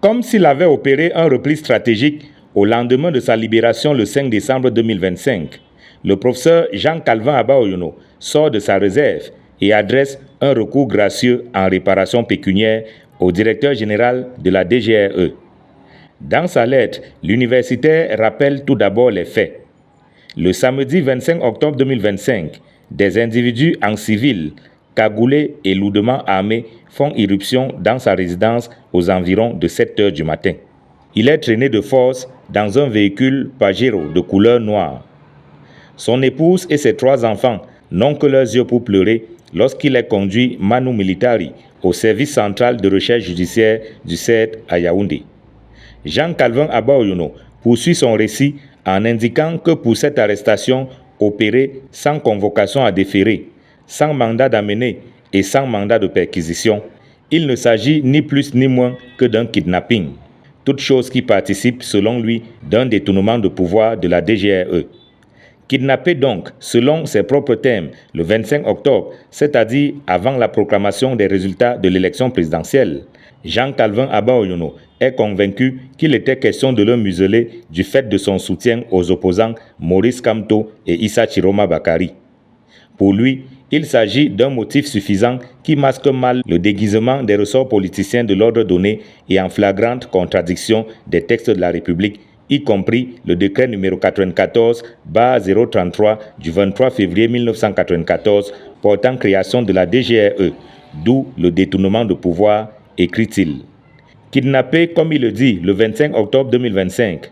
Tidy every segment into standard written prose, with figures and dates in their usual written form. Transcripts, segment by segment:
Comme s'il avait opéré un repli stratégique au lendemain de sa libération le 5 décembre 2025, le professeur Jean-Calvin Abaoyono sort de sa réserve et adresse un recours gracieux en réparation pécuniaire au directeur général de la DGRE. Dans sa lettre, l'universitaire rappelle tout d'abord les faits. Le samedi 25 octobre 2025, des individus en civil, cagoulés et lourdement armés, font irruption dans sa résidence aux environs de 7 heures du matin. Il est traîné de force dans un véhicule Pajero de couleur noire. Son épouse et ses 3 enfants n'ont que leurs yeux pour pleurer lorsqu'il est conduit manu militari au service central de recherche judiciaire du CERT à Yaoundé. Jean-Calvin Abaoyono poursuit son récit en indiquant que pour cette arrestation opérée sans convocation à déférer, sans mandat d'amener et sans mandat de perquisition, il ne s'agit ni plus ni moins que d'un kidnapping, toute chose qui participe selon lui d'un détournement de pouvoir de la DGRE. Kidnappé donc, selon ses propres termes, le 25 octobre, c'est-à-dire avant la proclamation des résultats de l'élection présidentielle, Jean-Calvin Abaoyono est convaincu qu'il était question de le museler du fait de son soutien aux opposants Maurice Kamto et Issa Chiroma Bakari. Pour lui, il s'agit d'un motif suffisant qui masque mal le déguisement des ressorts politiciens de l'ordre donné et en flagrante contradiction des textes de la République, y compris le décret numéro 94/033 du 23 février 1994 portant création de la DGRE, d'où le détournement de pouvoir, écrit-il. Kidnappé, comme il le dit, le 25 octobre 2025,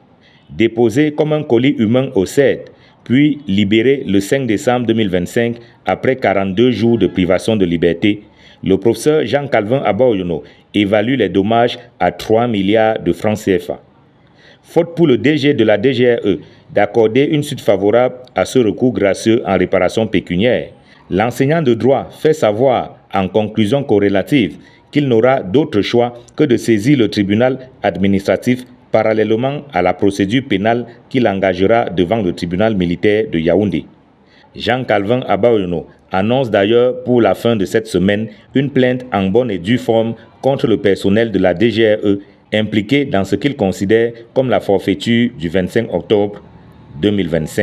déposé comme un colis humain au CERT, puis libéré le 5 décembre 2025 après 42 jours de privation de liberté, le professeur Jean-Calvin Abaoyono évalue les dommages à 3 milliards de francs CFA. Faute pour le DG de la DGRE d'accorder une suite favorable à ce recours gracieux en réparation pécuniaire, l'enseignant de droit fait savoir, en conclusion corrélative, qu'il n'aura d'autre choix que de saisir le tribunal administratif parallèlement à la procédure pénale qu'il engagera devant le tribunal militaire de Yaoundé. Jean-Calvin Abaoyono annonce d'ailleurs pour la fin de cette semaine une plainte en bonne et due forme contre le personnel de la DGRE impliqué dans ce qu'il considère comme la forfaiture du 25 octobre 2025.